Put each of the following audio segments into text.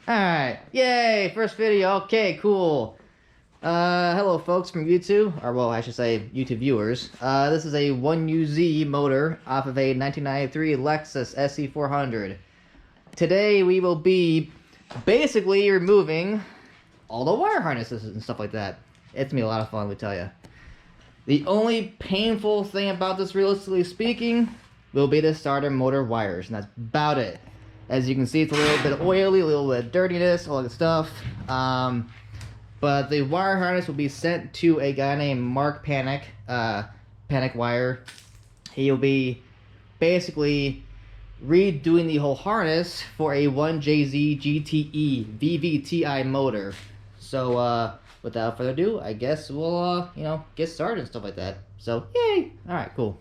Alright, yay, first video, okay, cool. Hello folks from YouTube, or well, I should say YouTube viewers. This is a 1UZ motor off of a 1993 Lexus SC400. Today we will be basically removing all the wire harnesses and stuff like that. It's gonna be a lot of fun, let me tell you. The only painful thing about this, realistically speaking, will be the starter motor wires, and that's about it. As you can see, it's a little bit oily, a little bit of dirtiness, all that stuff. But the wire harness will be sent to a guy named Mark Panic Wire. He'll be basically redoing the whole harness for a 1JZ GTE VVTi motor. So, without further ado, I guess we'll, get started and stuff like that. So, yay! Alright, cool.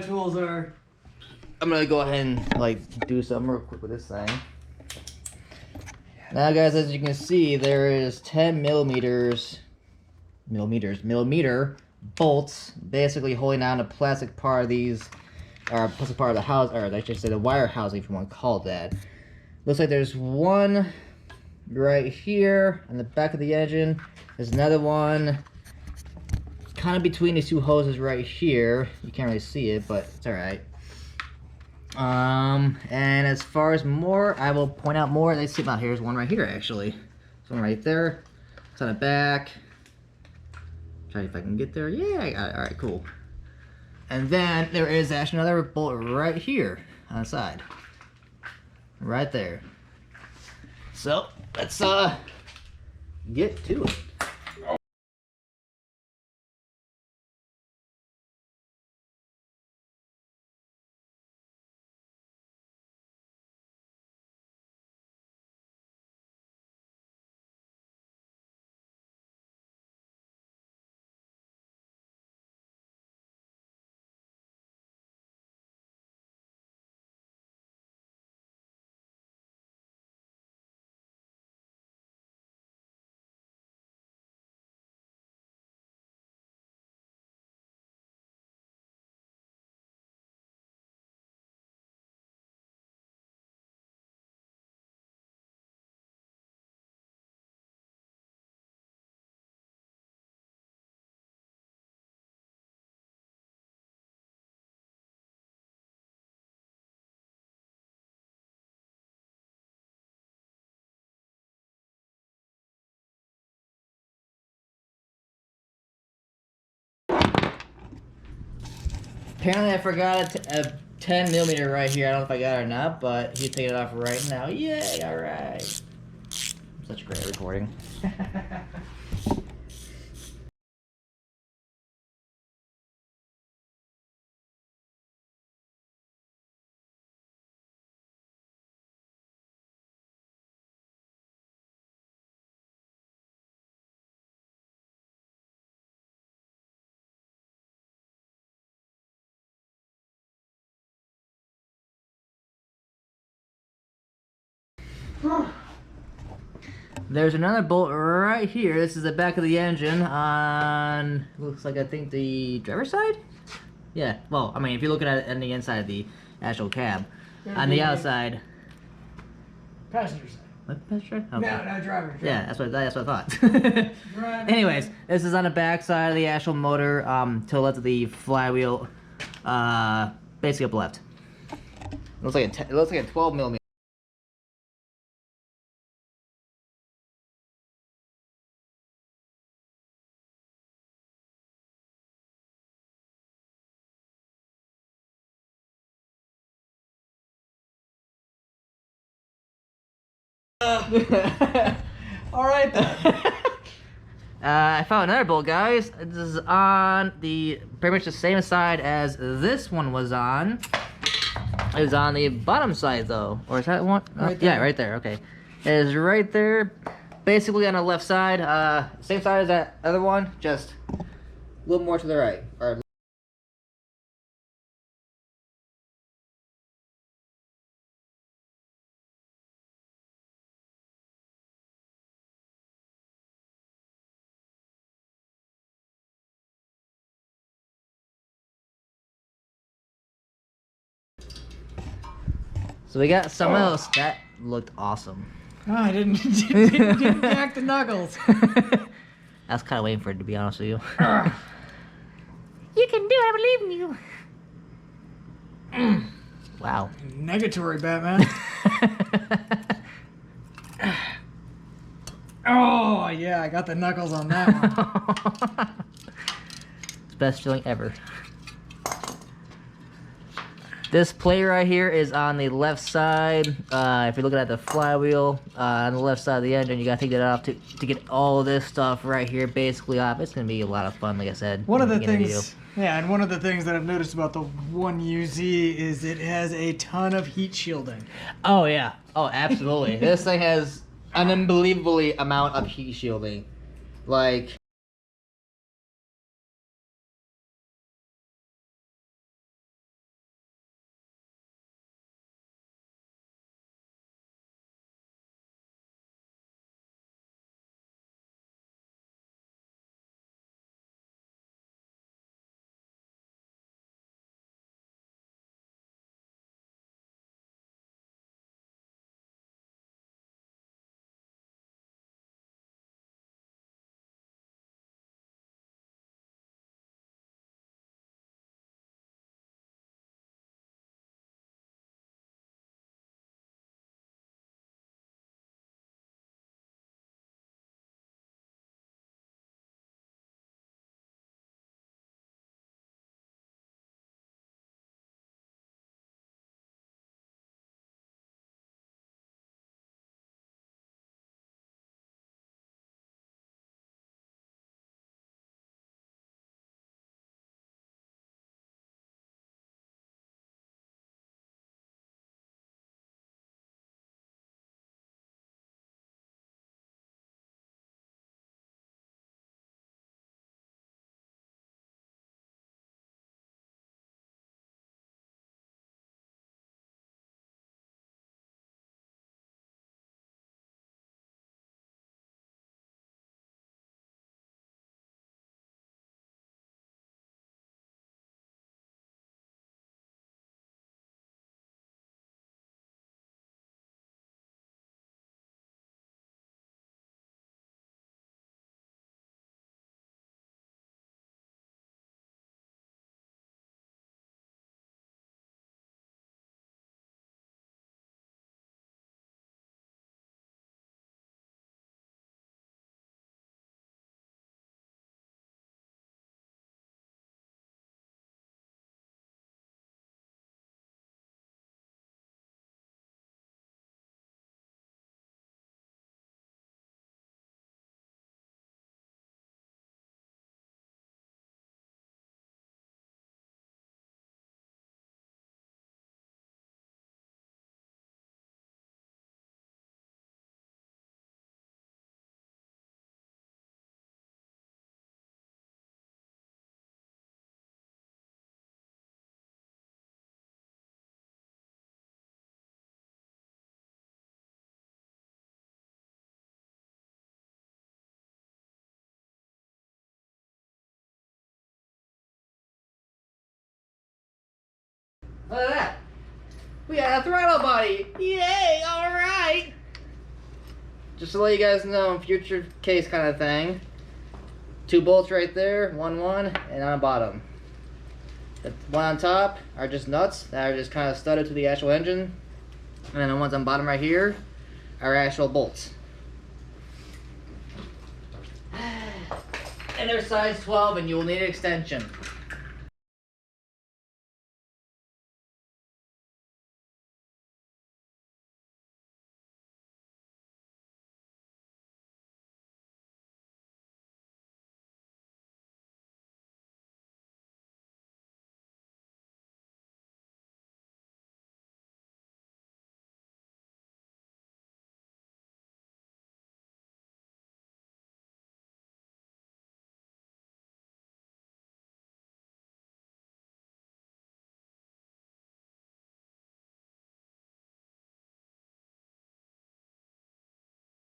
Tools are. I'm gonna go ahead and do something real quick with this thing. Now, guys, as you can see, there is 10 millimeter bolts basically holding down the plastic part of these, or plastic part of the house, or I should say the wire housing, if you want to call it that. Looks like there's one right here on the back of the engine. There's another one kind of between these two hoses right here. You can't really see it, but it's alright. And as far as more, I will point out more. Let's see, about here's one right here actually. This one right there. It's on the back. Try if I can get there. Yeah, I got it. Alright, cool. And then there is actually another bolt right here on the side. Right there. So let's get to it. Apparently I forgot a 10 millimeter right here. I don't know if I got it or not, but he's taking it off right now. Yay, alright. Such great recording. There's another bolt right here. This is the back of the engine on, looks like, I think, the driver's side? Yeah, well, I mean, if you're looking at it on the inside of the actual cab. On the outside. Passenger side. What, passenger? Okay. No, driver. Yeah, that's what I thought. Anyways, this is on the back side of the actual motor, to the left of the flywheel, basically up left. It looks like a 12 millimeter. Alright then. I found another bolt, guys. This is on the pretty much the same side as this one was on. It was on the bottom side though. Or is that one? Right yeah, right there. Okay. It is right there. Basically on the left side. Same side as that other one, just a little more to the right. Or So we got some else that looked awesome. Oh, I didn't jack the knuckles. I was kind of waiting for it, to be honest with you. You can do it, I believe in you. Wow. Negatory, Batman. Oh, yeah, I got the knuckles on that one. It's the best feeling ever. This plate right here is on the left side. If you're looking at the flywheel, on the left side of the engine, you gotta take that off to get all this stuff right here basically off. It's gonna be a lot of fun, like I said. One of the things, yeah, and one of the things that I've noticed about the 1UZ is it has a ton of heat shielding. Oh yeah, oh absolutely. This thing has an unbelievably amount of heat shielding. Like, look at that. We got a throttle body. Yay! All right. Just to let you guys know, future case kind of thing. 2 bolts right there, one, and on the bottom. The one on top are just nuts that are just kind of studded to the actual engine, and then the ones on bottom right here are actual bolts. And they're size 12, and you will need an extension.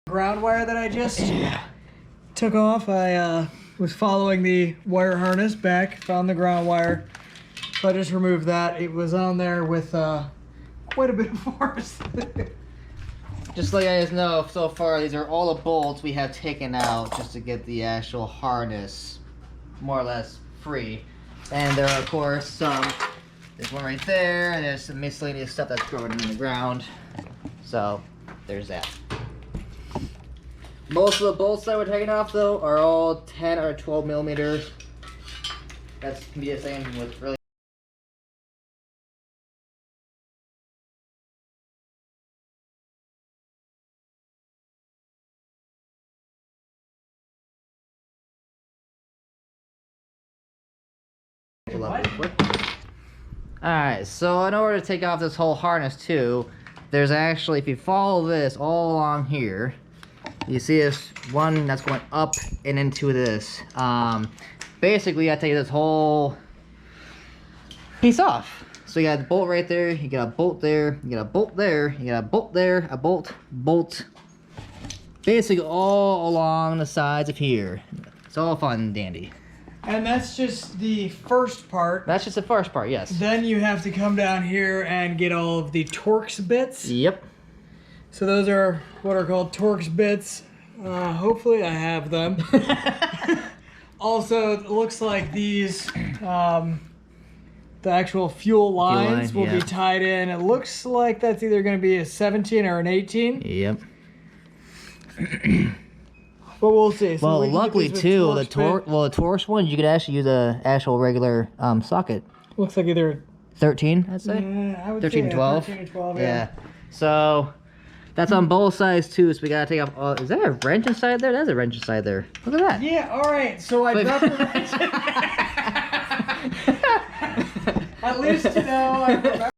Ground wire that I just took off. I was following the wire harness back, found the ground wire, so I just removed that. It was on there with quite a bit of force. Just so you guys know, so far these are all the bolts we have taken out just to get the actual harness more or less free. And there are, of course, there's one right there, and there's some miscellaneous stuff that's growing in the ground. So, there's that. Most of the bolts that we're taking off, though, are all 10 or 12 millimeters. That can be the same with really. Alright, so in order to take off this whole harness too, there's actually, if you follow this all along here, you see this one that's going up and into this. Basically, I take this whole piece off. So you got a bolt right there, you got a bolt there, you got a bolt there, you got a bolt there, a bolt, basically all along the sides of here. It's all fun and dandy. And that's just the first part. That's just the first part, yes. Then you have to come down here and get all of the Torx bits. Yep. So those are what are called Torx bits. Hopefully I have them. Also, it looks like these, the actual fuel lines will be tied in. It looks like that's either going to be a 17 or an 18. Yep. But we'll see. So well, luckily too, the Torx ones, you could actually use a actual regular socket. Looks like either 13, I'd say. I would 13 say 12. 13 and 12. Yeah. So that's on both sides too. So we gotta take off. Is that a wrench inside there? That's a wrench inside there. Look at that. Yeah. All right. So I dropped the wrench. At least you know. I remember.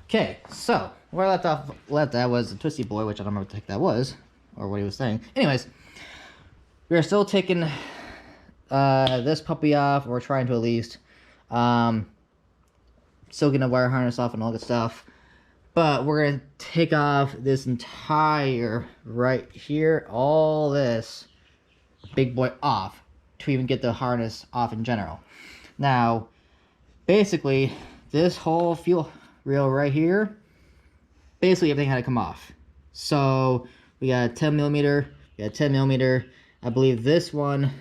Okay, so where I left that was a Twisty Boy, which I don't remember what the heck that was, or what he was saying. Anyways, we are still taking this puppy off, or trying to at least. Still getting a wire harness off and all that stuff. But we're gonna take off this entire right here, all this big boy off to even get the harness off in general. Now, basically, this whole fuel reel right here, basically everything had to come off. So we got a 10 millimeter, we got a 10 millimeter. I believe this one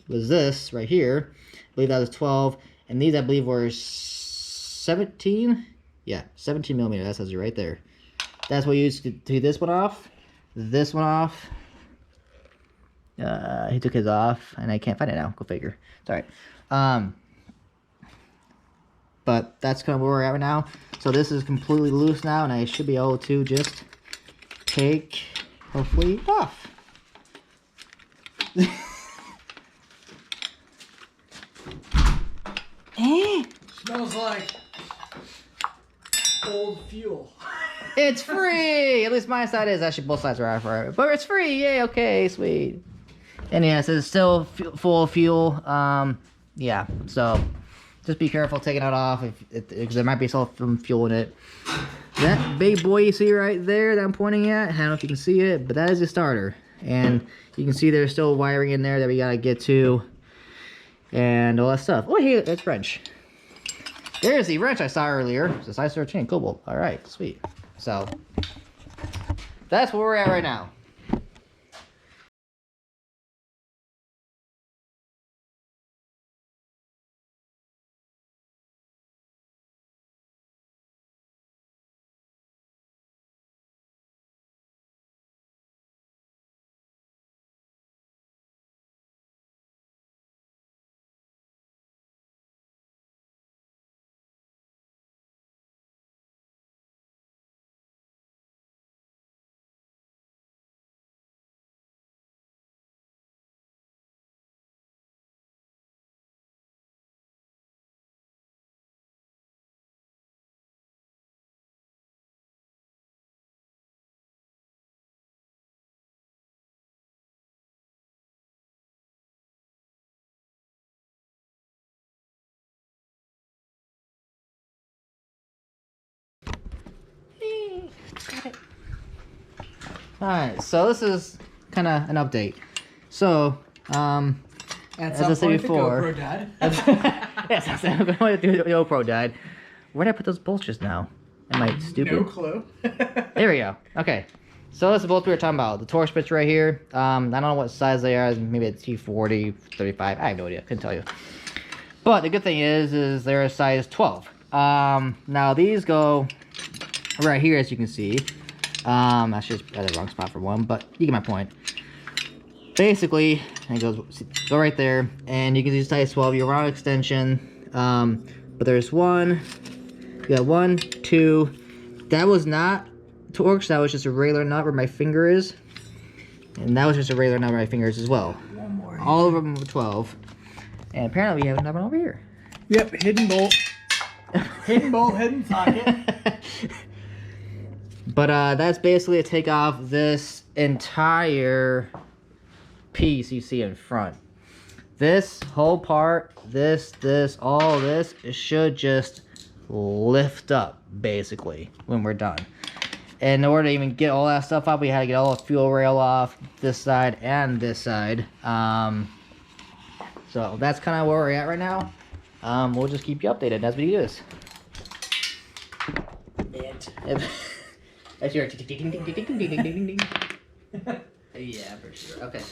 was this right here. I believe that was 12, and these I believe were 17. Yeah, 17 millimeter. That says it right there. That's what we used to do this one off. This one off. He took his off, and I can't find it now. Go figure. It's all right. But that's kind of where we're at right now. So this is completely loose now, and I should be able to just take, hopefully, off. Smells like gold fuel. It's free! At least my side is. Actually, both sides are for it. But it's free! Yay, okay, sweet. And yeah, so it's still full of fuel. Yeah, so just be careful taking it off because there might be some fuel in it. That big boy you see right there that I'm pointing at, I don't know if you can see it, but that is the starter. And you can see there's still wiring in there that we gotta get to. And all that stuff. Oh, hey, that's wrench. There's the wrench I saw earlier. It's a size 13 cobalt. All right, sweet. So that's where we're at right now. Alright, so this is kind of an update. So, as I said before, the GoPro died. yes, I said the GoPro died. Where did I put those bolts just now? Am I stupid? No clue. There we go. Okay, so that's the bolts we were talking about. The torque bits right here. I don't know what size they are. Maybe it's T40, 35. I have no idea. Couldn't tell you. But the good thing is they're a size 12. Now these go right here, as you can see. That's just the wrong spot for one, but you get my point. Basically, it go right there, and you can use size 12, your round extension. But there's one, you got 1, 2. That was not Torx, that was just a regular nut where my finger is. And that was just a regular nut where my finger is as well. One more. All of them were 12. And apparently we have another one over here. Yep, hidden bolt. Hidden bolt, hidden socket. But that's basically to take off this entire piece you see in front. This whole part, all this, it should just lift up, basically, when we're done. And in order to even get all that stuff up, we had to get all the fuel rail off, this side and this side. So that's kind of where we're at right now. We'll just keep you updated as we do this. That's your ding ding ding ding ding ding ding ding. Yeah, for sure. Okay.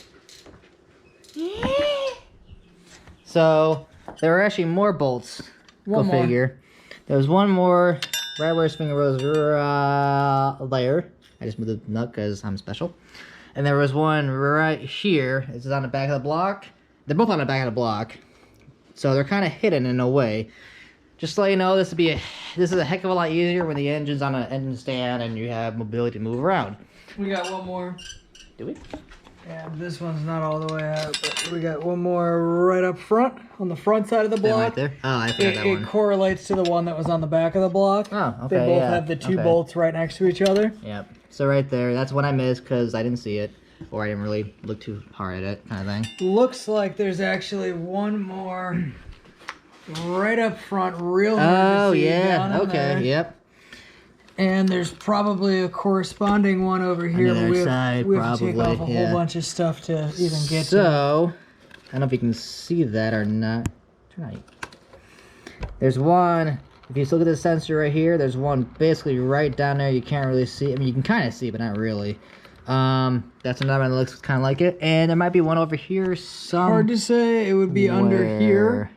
So there were actually more bolts. Go figure. There was one more right where his finger was layer. I just moved the nut because I'm special. And there was one right here. This is on the back of the block. They're both on the back of the block, so they're kind of hidden in a way. Just to let you know, this is a heck of a lot easier when the engine's on an engine stand and you have mobility to move around. We got one more. Do we? Yeah, this one's not all the way out, but we got one more right up front, on the front side of the block. Right there? Oh, I forgot that one. It correlates to the one that was on the back of the block. Oh, okay, They both have the two bolts right next to each other. Yep. So right there, that's what I missed because I didn't see it, or I didn't really look too hard at it, kind of thing. Looks like there's actually one more right up front, real hard to see. Yeah, okay, there. Yep. And there's probably a corresponding one over here. On the other side, we have to take off a whole bunch of stuff to even get to. So, I don't know if you can see that or not. Try. There's one, if you look at the sensor right here, there's one basically right down there. You can't really see. I mean, you can kind of see, but not really. That's another one that looks kind of like it. And there might be one over here. Hard to say. It would be under here.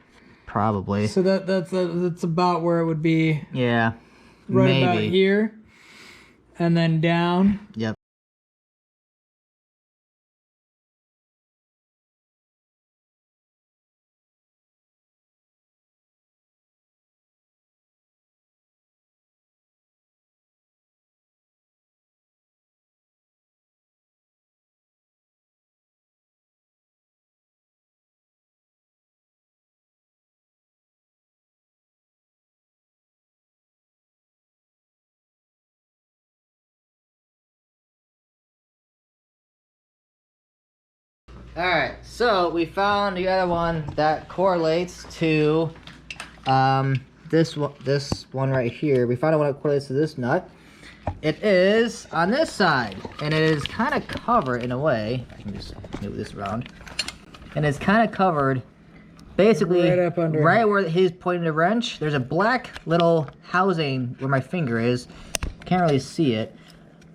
Probably. So that's about where it would be. Yeah. Right maybe. About here. And then down. Yep. Alright, so we found the other one that correlates to this one right here. We found one that correlates to this nut. It is on this side, and it is kind of covered in a way. I can just move this around. And it's kind of covered basically right up under, right where he's pointing the wrench. There's a black little housing where my finger is. Can't really see it,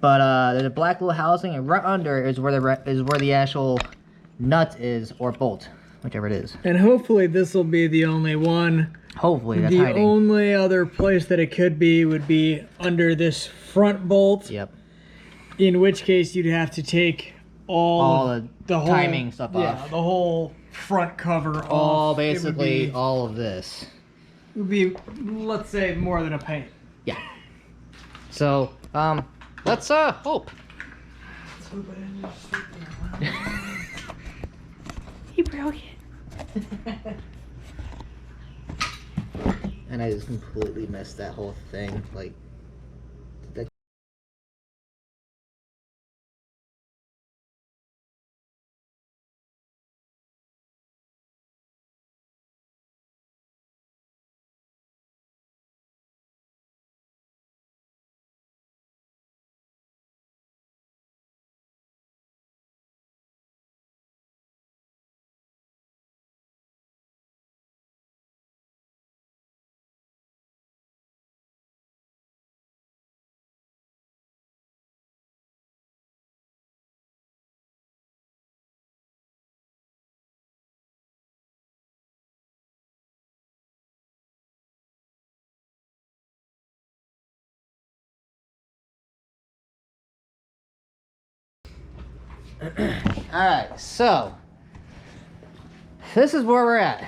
but there's a black little housing, and right under is where the actual nut is, or bolt, whichever it is. And hopefully this will be the only one. Hopefully that's the hiding. only other place that it could be would be under this front bolt. Yep. In which case you'd have to take all the whole timing stuff off. Yeah, the whole front cover all off. Basically all of this. It would be, let's say, more than a paint. Yeah. So let's hope. Let's hope I didn't just stick that. He broke it. And I just completely messed that whole thing. Like, that. Alright, so this is where we're at.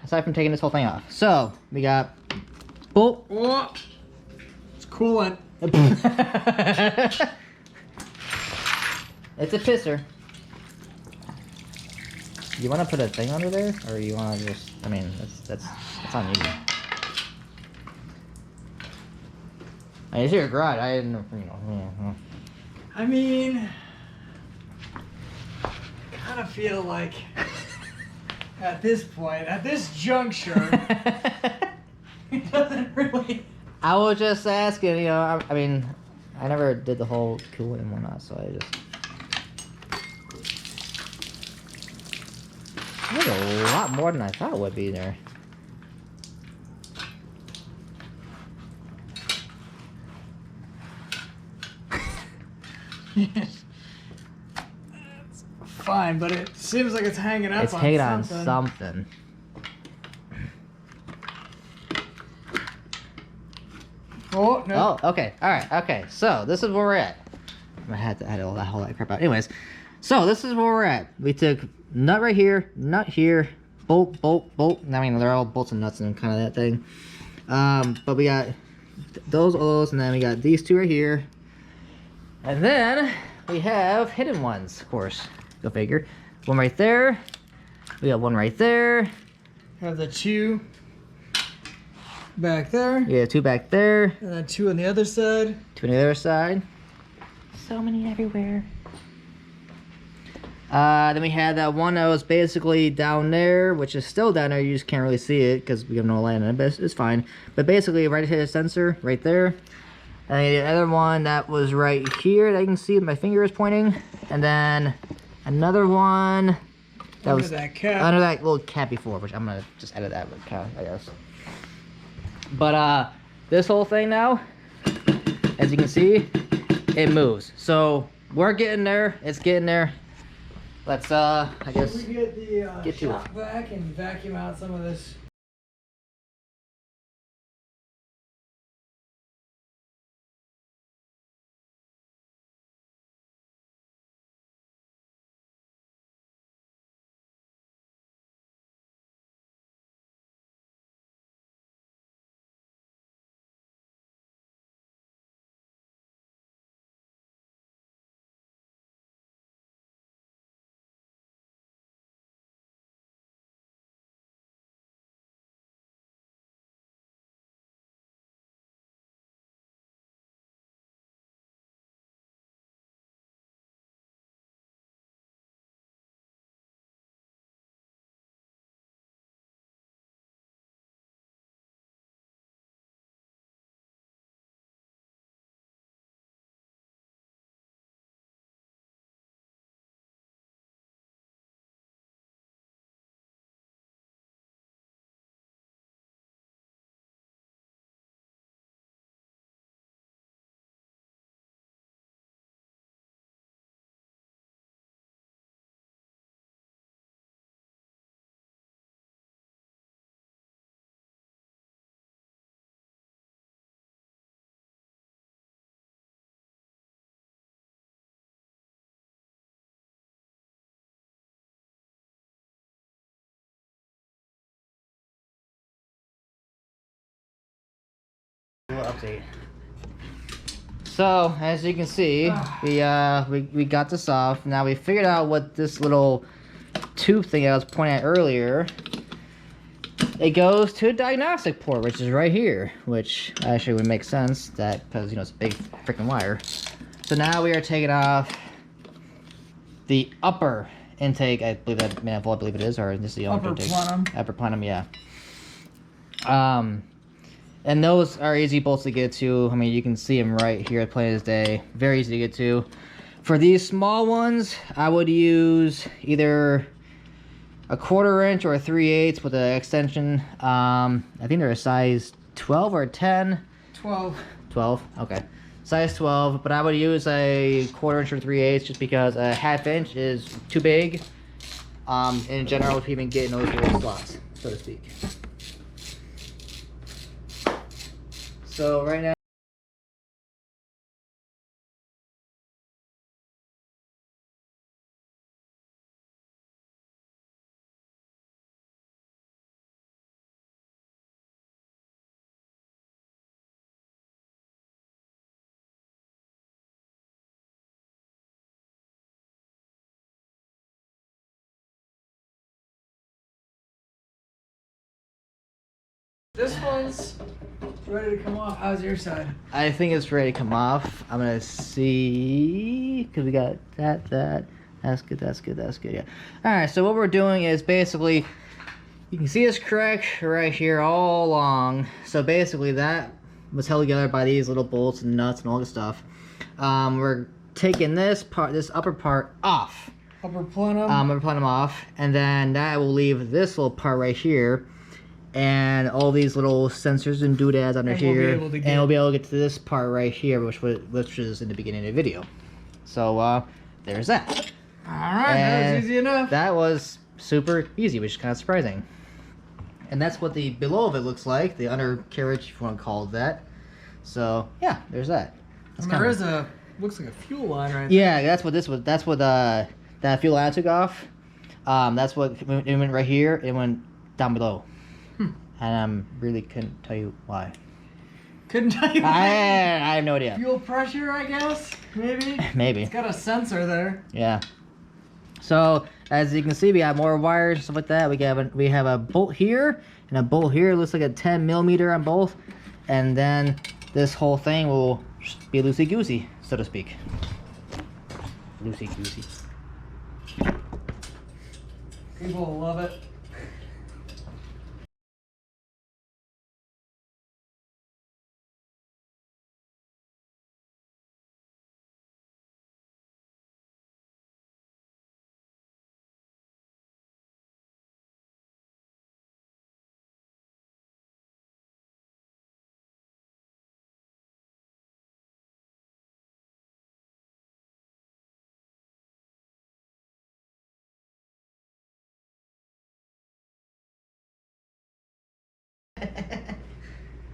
Aside from taking this whole thing off. So we got bolt. Oh, it's coolant. It's a pisser. You want to put a thing under there, or you want to just? I mean, that's on you. I mean, it's your garage. I didn't, Yeah. I mean, I kind of feel like at this point, at this juncture, it doesn't really. I was just asking, I mean, I never did the whole coolant and whatnot, so I just. There's a lot more than I thought would be there. It's fine, but it seems like it's hanging up. It's hanging on something. Oh no! Oh, okay, all right, okay. So this is where we're at. I had to edit all that crap out. Anyways, so this is where we're at. We took nut right here, nut here, bolt, bolt, bolt. I mean, they're all bolts and nuts and kind of that thing. But we got those, and then we got these two right here. And then we have hidden ones, of course. Go figure. One right there. We got one right there. Have the two back there. Yeah, two back there. And then two on the other side. Two on the other side. So many everywhere. Then we had that one that was basically down there, which is still down there. You just can't really see it because we have no light on it, but it's fine. But basically, right here, the sensor right there. And the other one that was right here that you can see my finger is pointing. And then another one that was that cap. under that little cap before, which I'm gonna just edit that with cap, I guess. But this whole thing now, as you can see, it moves. So we're getting there. It's getting there. Let's I guess Can we get the get to shop vac and vacuum out some of this update. So as you can see, we got this off. Now we figured out what this little tube thing I was pointing at earlier. It goes to a diagnostic port, which is right here, which actually would make sense that because it's a big freaking wire. So now we are taking off the upper intake. I believe that manifold. I believe it is, or this is the upper intake. plenum. Upper plenum, yeah. And those are easy bolts to get to. I mean, you can see them right here at plain as day. Very easy to get to. For these small ones, I would use either a 1/4 inch or a 3/8 with an extension. I think they're a size 12 or 10. 12. 12, okay. Size 12, but I would use a 1/4 inch or 3/8 just because a 1/2 inch is too big. In general, to even get in those little slots, so to speak. So right now, This one's ready to come off. How's your side? I think it's ready to come off. I'm gonna see, because we got that. That's good, yeah. Alright, so what we're doing is basically, you can see this crack right here all along. So basically that was held together by these little bolts and nuts and all this stuff. We're taking this part, this upper part off. Upper plenum. Upper plenum off, and then that will leave this little part right here. And all these little sensors and doodads under here, and we'll be able to get to this part right here, which is in the beginning of the video. So there's that. All right, that was easy enough. That was super easy, which is kind of surprising. And that's what the below of it looks like, the undercarriage, if you want to call it that. So yeah, there's that. And there is a looks like a fuel line right there. Yeah, that's what this was. That's what that fuel line I took off. That's what it went right here. It went down below. And really couldn't tell you why. Couldn't tell you why? I have no idea. Fuel pressure, I guess? Maybe? Maybe. It's got a sensor there. Yeah. So, as you can see, we have more wires and stuff like that. We have a bolt here, and a bolt here. It looks like a 10mm on both. And then this whole thing will be loosey-goosey, so to speak. Loosey-goosey. People will love it.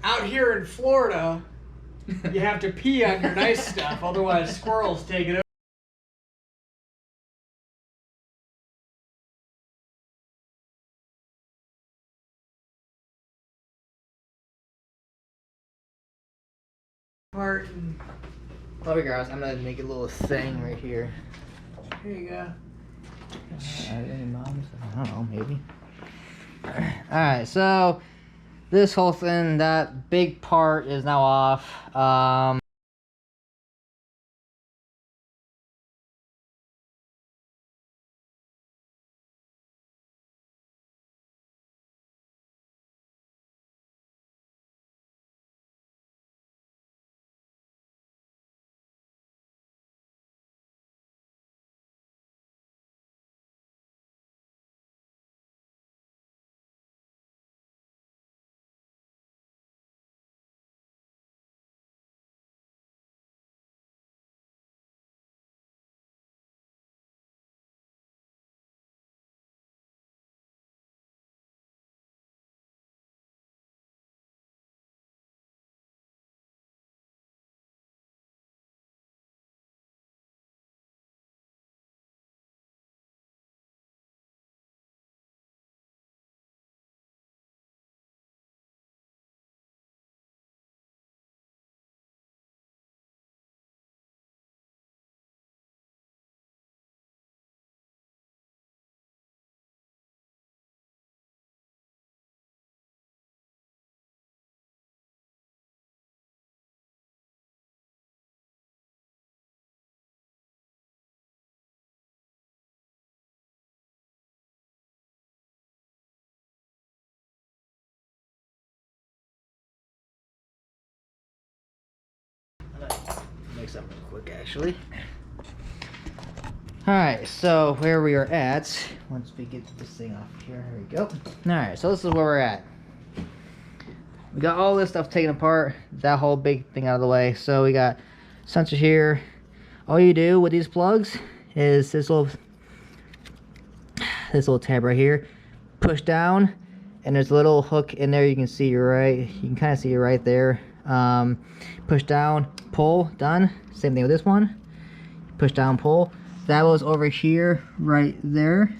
Out here in Florida, you have to pee on your nice stuff, otherwise squirrels take it apart. Well, regardless, I'm gonna make a little thing right here. Here you go. Any moms? I don't know, maybe. Alright, so this whole thing, that big part is now off. this up real quick, actually. Alright, so where we are at, once we get this thing off here, here we go. Alright, so this is where we're at. We got all this stuff taken apart, that whole big thing out of the way. So we got sensor here. All you do with these plugs is this little tab right here. Push down, and there's a little hook in there. You can see you can kind of see it right there. Push down, pull, done. Same thing with this one. Push down, pull. That was over here, right there.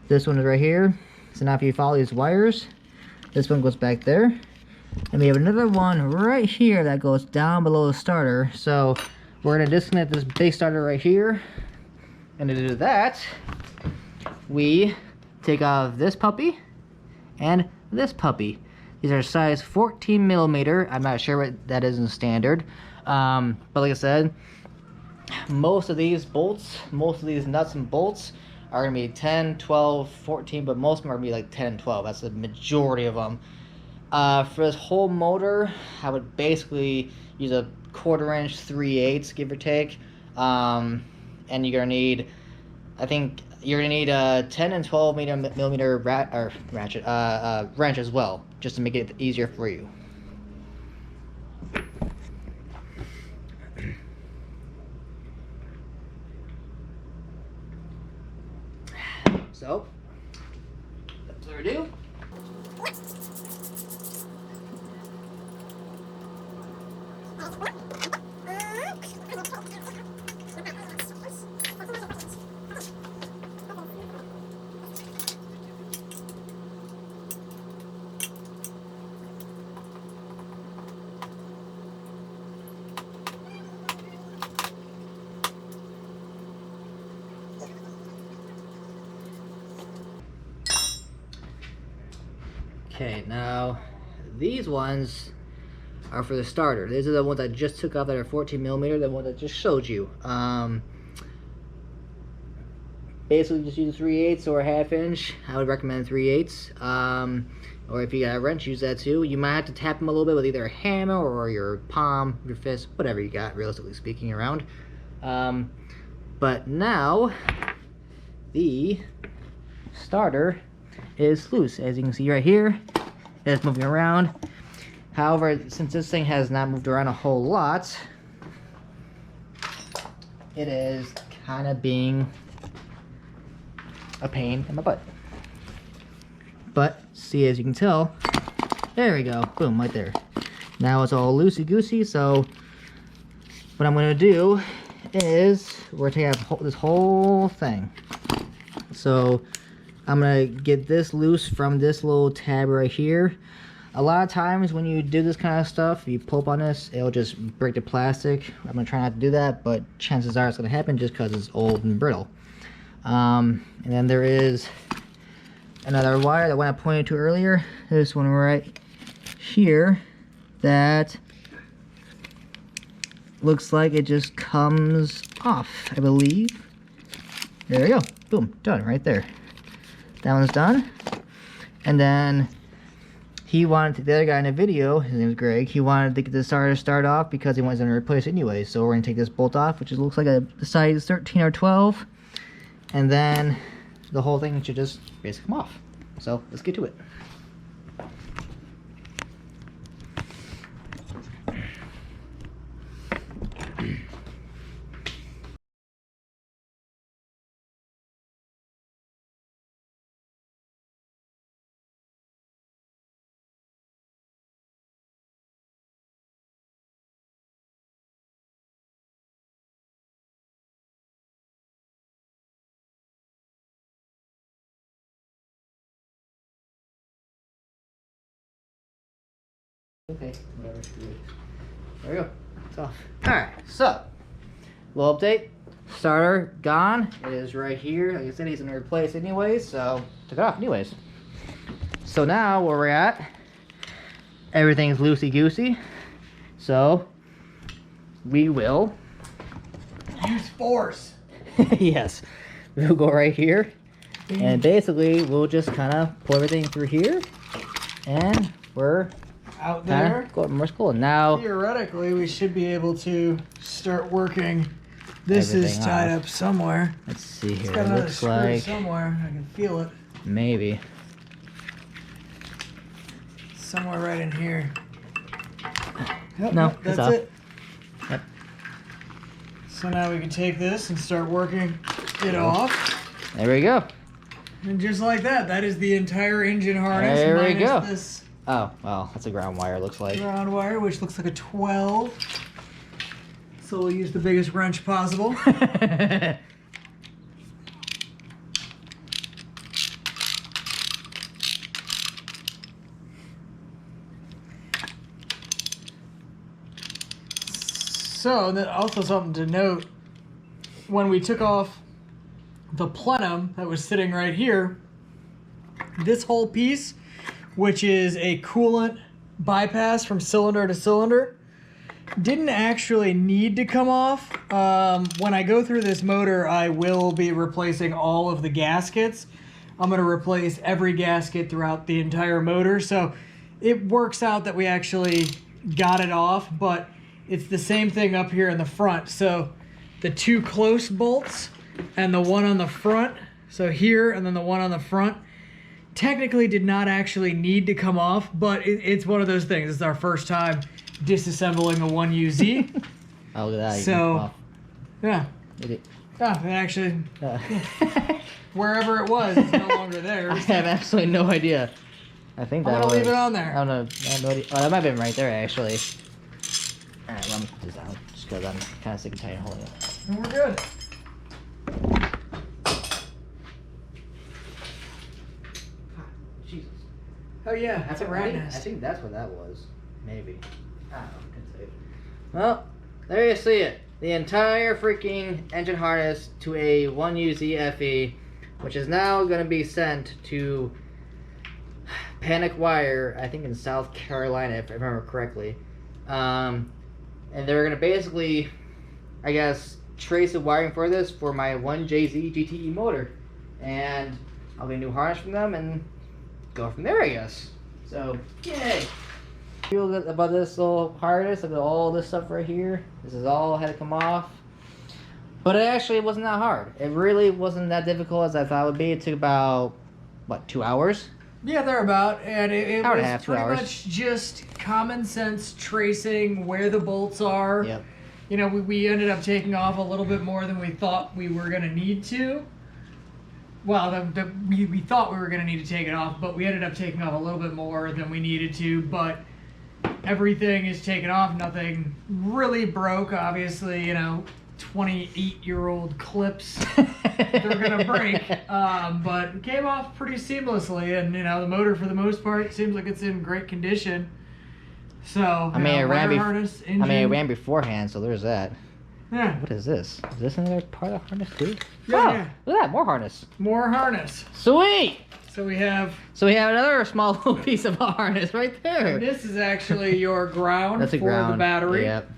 This one is right here. So now if you follow these wires, this one goes back there. And we have another one right here that goes down below the starter. So we're gonna disconnect this big starter right here. And to do that, we take off this puppy and this puppy. These are size 14 millimeter. I'm not sure what that is in standard. But like I said, most of these bolts, most of these nuts and bolts are going to be 10, 12, 14, but most of them are going to be like 10 and 12. That's the majority of them. For this whole motor, I would basically use a 1/4 inch 3/8, give or take. And you're going to need, I think, you're going to need a 10 and 12 millimeter wrench as well, just to make it easier for you. So, without further ado, okay, now these ones are for the starter. These are the ones I just took off that are 14 millimeter, the one I just showed you. Basically just use 3/8 or a 1/2 inch. I would recommend 3/8. Or if you got a wrench, use that too. You might have to tap them a little bit with either a hammer or your palm, your fist, whatever you got, realistically speaking, around. But now, the starter is loose. As you can see right here, it's moving around. However, since this thing has not moved around a whole lot, it is kind of being a pain in my butt. But see, as you can tell, there we go, boom, right there. Now it's all loosey-goosey. So what I'm going to do is we're taking out this whole thing. So I'm going to get this loose from this little tab right here. A lot of times when you do this kind of stuff, you pull up on this, it'll just break the plastic. I'm going to try not to do that, but chances are it's going to happen just because it's old and brittle. And then there is another wire, that one I pointed to earlier, this one right here, that looks like it just comes off, I believe. There we go, boom, done right there. That one's done. And then he wanted the other guy in the video, his name is Greg, he wanted to get the starter to start off because he wants to replace it anyway. So we're going to take this bolt off, which looks like a size 13 or 12. And then the whole thing should just basically come off. So let's get to it. Okay, whatever. There we go. It's off. Alright, so, little update. Starter gone. It is right here. Like I said, he's going to replace anyways, so took it off anyways. So now, where we're at, everything's loosey-goosey. So, we will use force. yes. We'll go right here. And basically, we'll just kind of pull everything through here. And we're out there. Cool, more cool. Now, theoretically, we should be able to start working. This is tied up somewhere. Let's see here. It's got It another looks screw like somewhere. I can feel it. maybe. Somewhere right in here. Yep, No, nope, that's off. it. Yep. So now we can take this and start working it off. There we go. And just like that, that is the entire engine harness. There we minus go. This Oh, well, that's a ground wire, looks like. ground wire, which looks like a 12. So we'll use the biggest wrench possible. So, and then also something to note, when we took off the plenum that was sitting right here, this whole piece, which is a coolant bypass from cylinder to cylinder, didn't actually need to come off. When I go through this motor, I will be replacing all of the gaskets. I'm going to replace every gasket throughout the entire motor, so it works out that we actually got it off, but it's the same thing up here in the front. So the two close bolts and the one on the front, so here and then the one on the front, technically did not actually need to come off, but it's one of those things. It's our first time disassembling a 1UZ. Oh, look at that. So, yeah. Yeah, it actually, wherever it was, it's no longer there. I have absolutely no idea. I think that I'm gonna leave it on there. I don't know. I have no idea. Oh, that might have been right there, actually. Alright, well, I'm gonna put this out just because I'm kind of sick and tired of holding it. And we're good. Jesus. Oh yeah, that's a rat I nest. think that's what that was. Maybe. I don't know. Couldn't say. Well, there you see it. The entire freaking engine harness to a 1UZ FE, which is now going to be sent to Panic Wire, I think in South Carolina, if I remember correctly. And they're going to basically, I guess, trace the wiring for this for my 1JZ GTE motor. And I'll get a new harness from them and go from there, I guess. So, yay! Feel good about this little harness. Look at all this stuff right here. This is all had to come off. But it actually wasn't that hard. It really wasn't that difficult as I thought it would be. It took about, what, 2 hours? Yeah, they're about, and it Hour and was a half, 2 pretty hours. much just common sense tracing where the bolts are. Yep. You know, we ended up taking off a little bit more than we thought we were going to need to. Well, we thought we were going to need to take it off, but we ended up taking off a little bit more than we needed to. But everything is taken off. Nothing really broke. Obviously, you know, 28-year-old clips, they're going to break. But it came off pretty seamlessly. And, you know, the motor, for the most part, seems like it's in great condition. So, I mean, it engine. ran beforehand, so there's that. Yeah. What is this? Is this another part of the harness too? Yeah, Oh, yeah. look at that, more harness. More harness. Sweet! So we have another small little piece of harness right there. this is actually your ground That's a for ground. the battery. Yep.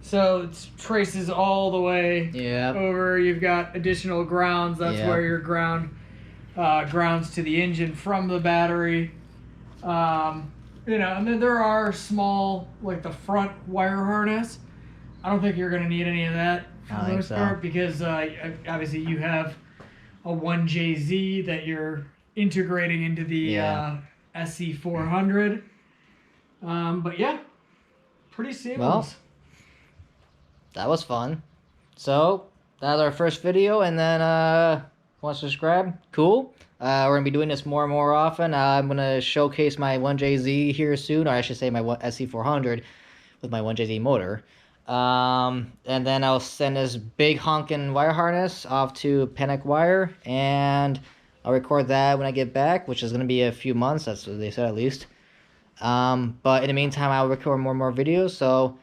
So it traces all the way Yep. over. You've got additional grounds. That's Yep. where your grounds to the engine from the battery. You know, and then there are small, like the front wire harness. I don't think you're going to need any of that for the most part because obviously you have a 1JZ that you're integrating into the SC400. But yeah, pretty seamless. Well, that was fun. So, that was our first video, and then, want to subscribe? Cool. We're going to be doing this more and more often. I'm going to showcase my 1JZ here soon, or I should say my SC400 with my 1JZ motor. And then I'll send this big honkin' wire harness off to Panic Wire, and I'll record that when I get back, which is going to be a few months. That's what they said, at least. But in the meantime, I'll record more and more videos, so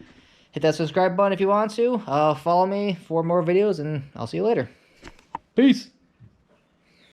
hit that subscribe button if you want to. Follow me for more videos, and I'll see you later. Peace!